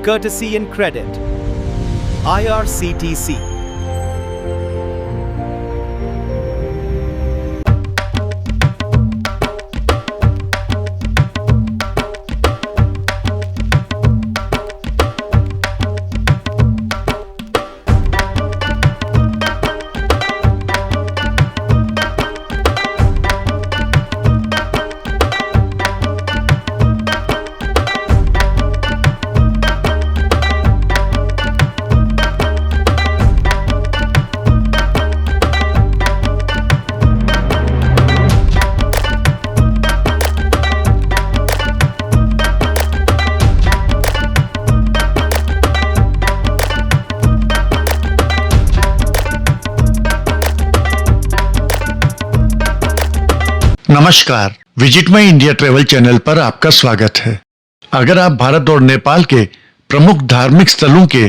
courtesy and credit. IRCTC. नमस्कार, visit my India travel channel पर आपका स्वागत है। अगर आप भारत और नेपाल के प्रमुख धार्मिक स्थलों के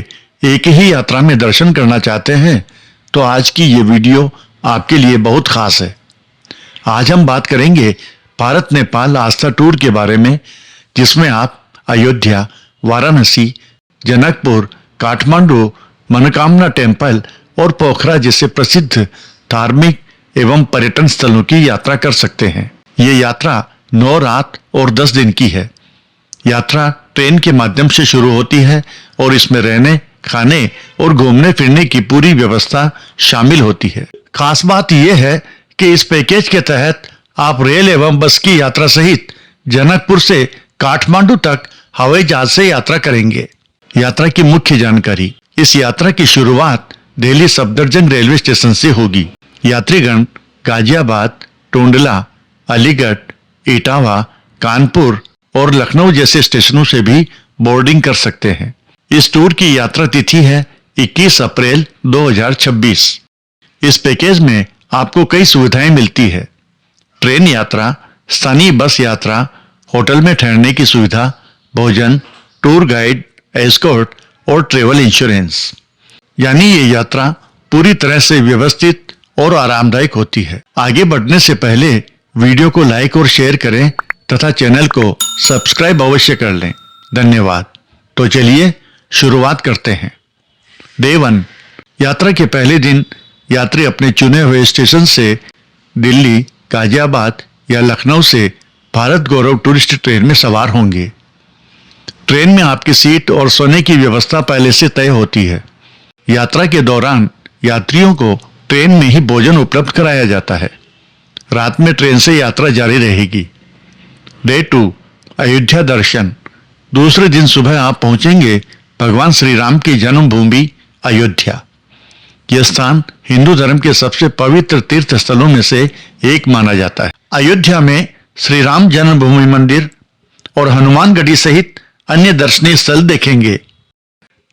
एक ही यात्रा में दर्शन करना चाहते हैं तो आज की ये वीडियो आपके लिए बहुत खास है। आज हम बात करेंगे भारत नेपाल आस्था टूर के बारे में, जिसमें आप अयोध्या, वाराणसी, जनकपुर, काठमांडू, मनोकामना टेम्पल और पोखरा जैसे प्रसिद्ध धार्मिक एवं पर्यटन स्थलों की यात्रा कर सकते हैं। ये यात्रा 9 रात और 10 दिन की है। यात्रा ट्रेन के माध्यम से शुरू होती है और इसमें रहने, खाने और घूमने फिरने की पूरी व्यवस्था शामिल होती है। खास बात यह है कि इस पैकेज के तहत आप रेल एवं बस की यात्रा सहित जनकपुर से काठमांडू तक हवाई जहाज से यात्रा करेंगे। यात्रा की मुख्य जानकारी। इस यात्रा की शुरुआत दिल्ली सफदरजंग रेलवे स्टेशन से होगी। यात्रीगण गाजियाबाद, टोंडला, अलीगढ़, इटावा, कानपुर और लखनऊ जैसे स्टेशनों से भी बोर्डिंग कर सकते हैं। इस टूर की यात्रा तिथि है 21 अप्रैल 2026। इस पैकेज में आपको कई सुविधाएं मिलती है। ट्रेन यात्रा, स्थानीय बस यात्रा, होटल में ठहरने की सुविधा, भोजन, टूर गाइड, एस्कॉर्ट और ट्रेवल इंश्योरेंस। यानी ये यात्रा पूरी तरह से व्यवस्थित और आरामदायक होती है। आगे बढ़ने से पहले वीडियो को लाइक और शेयर करें तथा चैनल को सब्सक्राइब अवश्य कर लें। धन्यवाद। तो चलिए शुरुआत करते हैं। डे 1। यात्रा के पहले दिन यात्री अपने चुने हुए स्टेशन से दिल्ली, गाजियाबाद या लखनऊ से भारत गौरव टूरिस्ट ट्रेन में सवार होंगे। ट्रेन में आपकी सीट और सोने की व्यवस्था पहले से तय होती है। यात्रा के दौरान यात्रियों को ट्रेन में ही भोजन उपलब्ध कराया जाता है। रात में ट्रेन से यात्रा जारी रहेगी। डे 2। अयोध्या दर्शन। दूसरे दिन सुबह आप पहुंचेंगे भगवान श्री राम की जन्मभूमि अयोध्या। यह स्थान हिंदू धर्म के सबसे पवित्र तीर्थ स्थलों में से एक माना जाता है। अयोध्या में श्री राम जन्मभूमि मंदिर और हनुमानगढ़ी सहित अन्य दर्शनीय स्थल देखेंगे।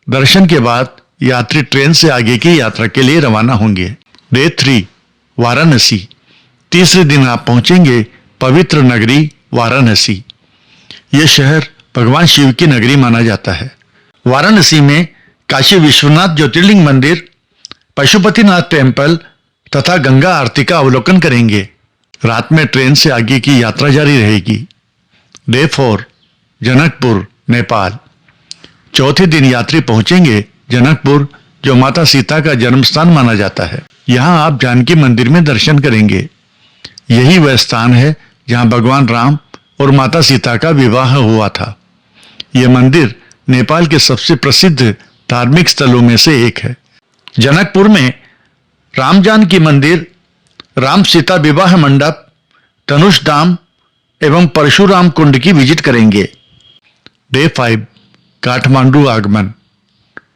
दर्शन के बाद यात्री ट्रेन से आगे की यात्रा के लिए रवाना होंगे। डे 3। वाराणसी। तीसरे दिन आप पहुंचेंगे पवित्र नगरी वाराणसी। यह शहर भगवान शिव की नगरी माना जाता है। वाराणसी में काशी विश्वनाथ ज्योतिर्लिंग मंदिर, पशुपतिनाथ टेम्पल तथा गंगा आरती का अवलोकन करेंगे। रात में ट्रेन से आगे की यात्रा जारी रहेगी। डे 4। जनकपुर, नेपाल। चौथे दिन यात्री पहुंचेंगे जनकपुर, जो माता सीता का जन्म स्थान माना जाता है। यहाँ आप जानकी मंदिर में दर्शन करेंगे। यही वह स्थान है जहाँ भगवान राम और माता सीता का विवाह हुआ था। यह मंदिर नेपाल के सबसे प्रसिद्ध धार्मिक स्थलों में से एक है। जनकपुर में राम जानकी मंदिर, राम सीता विवाह मंडप, धनुष धाम एवं परशुराम कुंड की विजिट करेंगे। डे 5। काठमांडू आगमन।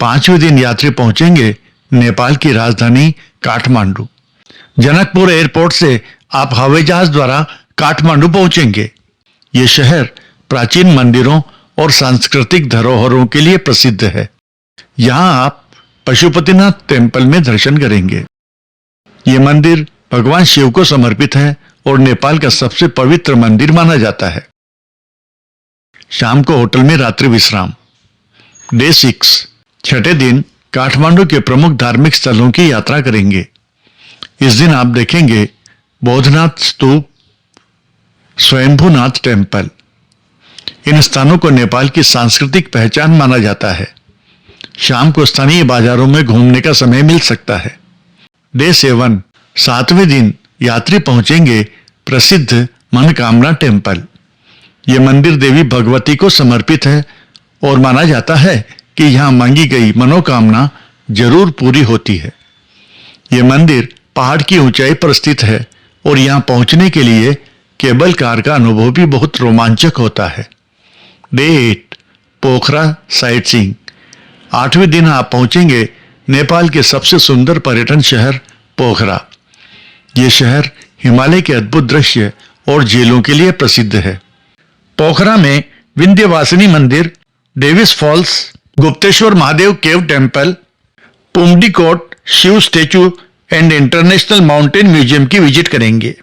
5वें दिन यात्री पहुंचेंगे नेपाल की राजधानी काठमांडू। जनकपुर एयरपोर्ट से आप हवाई जहाज द्वारा काठमांडू पहुंचेंगे। ये शहर प्राचीन मंदिरों और सांस्कृतिक धरोहरों के लिए प्रसिद्ध है। यहाँ आप पशुपतिनाथ टेम्पल में दर्शन करेंगे। ये मंदिर भगवान शिव को समर्पित है और नेपाल का सबसे पवित्र मंदिर माना जाता है। शाम को होटल में रात्रि विश्राम। डे 6। छठे दिन काठमांडू के प्रमुख धार्मिक स्थलों की यात्रा करेंगे। इस दिन आप देखेंगे बौद्धनाथ स्तूप, स्वयंभूनाथ टेम्पल। इन स्थानों को नेपाल की सांस्कृतिक पहचान माना जाता है। शाम को स्थानीय बाजारों में घूमने का समय मिल सकता है। डे 7 7वें दिन यात्री पहुंचेंगे प्रसिद्ध मनोकामना टेम्पल। यह मंदिर देवी भगवती को समर्पित है और माना जाता है कि यहां मांगी गई मनोकामना जरूर पूरी होती है। यह मंदिर पहाड़ की ऊंचाई पर स्थित है और यहां पहुंचने के लिए केबल कार का अनुभव भी बहुत रोमांचक होता है। डे 8 पोखरा साइट सीइंग। 8वें दिन आप पहुंचेंगे नेपाल के सबसे सुंदर पर्यटन शहर पोखरा। यह शहर हिमालय के अद्भुत दृश्य और झीलों के लिए प्रसिद्ध है। पोखरा में विंध्यवासिनी मंदिर, Davis Falls, Gupteshwar Mahadev cave temple, Pumdikot Shiva statue and international mountain museum की विजिट करेंगे।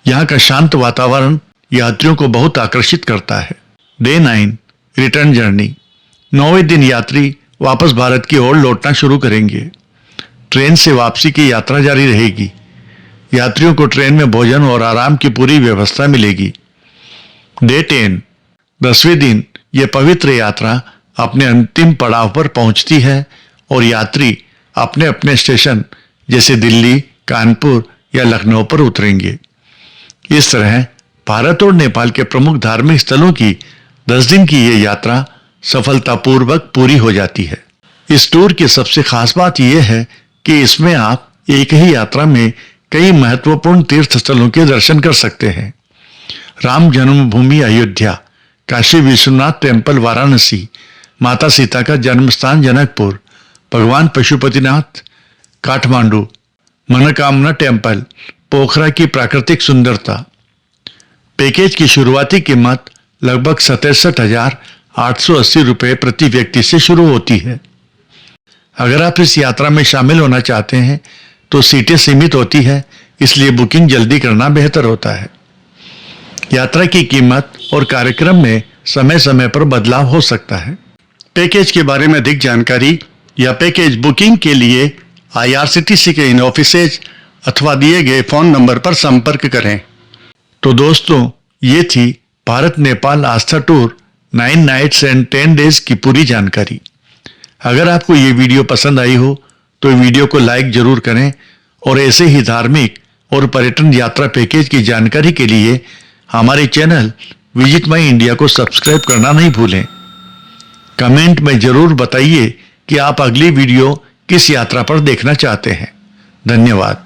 यहाँ का शांत वातावरण यात्रियों को बहुत आकर्षित करता है। Day 9 return journey. 9वें दिन यात्री वापस भारत की ओर लौटना शुरू करेंगे। ट्रेन से वापसी की यात्रा जारी रहेगी। यात्रियों को ट्रेन में भोजन और आराम की पूरी व्यवस्था मिलेगी। डे 10 10वें दिन यह पवित्र यात्रा अपने अंतिम पड़ाव पर पहुंचती है और यात्री अपने अपने स्टेशन जैसे दिल्ली, कानपुर या लखनऊ पर उतरेंगे। इस तरह भारत और नेपाल के प्रमुख धार्मिक स्थलों की 10 दिन की यह यात्रा सफलतापूर्वक पूरी हो जाती है। इस टूर की सबसे खास बात यह है कि इसमें आप एक ही यात्रा में कई महत्वपूर्ण तीर्थ स्थलों के दर्शन कर सकते हैं। राम जन्मभूमि अयोध्या, काशी विश्वनाथ टेम्पल वाराणसी, माता सीता का जन्म स्थान जनकपुर, भगवान पशुपतिनाथ काठमांडू, मनोकामना टेम्पल, पोखरा की प्राकृतिक सुंदरता। पैकेज की शुरुआती कीमत लगभग 67,880 रुपये प्रति व्यक्ति से शुरू होती है। अगर आप इस यात्रा में शामिल होना चाहते हैं तो सीटें सीमित होती है, इसलिए बुकिंग जल्दी करना बेहतर होता है। यात्रा की कीमत और कार्यक्रम में समय समय पर बदलाव हो सकता है। पैकेज के बारे में अधिक जानकारी या पैकेज बुकिंग के लिए IRCTC के इन ऑफिसेज अथवा दिए गए फोन नंबर पर संपर्क करें। तो दोस्तों, ये थी भारत नेपाल आस्था टूर 9 नाइट्स एंड 10 डेज की पूरी जानकारी। अगर आपको ये वीडियो पसंद आई हो तो वीडियो को लाइक जरूर करें और ऐसे ही धार्मिक और पर्यटन यात्रा पैकेज की जानकारी के लिए हमारे चैनल विजिट माई इंडिया को सब्सक्राइब करना नहीं भूलें। कमेंट में जरूर बताइए कि आप अगली वीडियो किस यात्रा पर देखना चाहते हैं। धन्यवाद।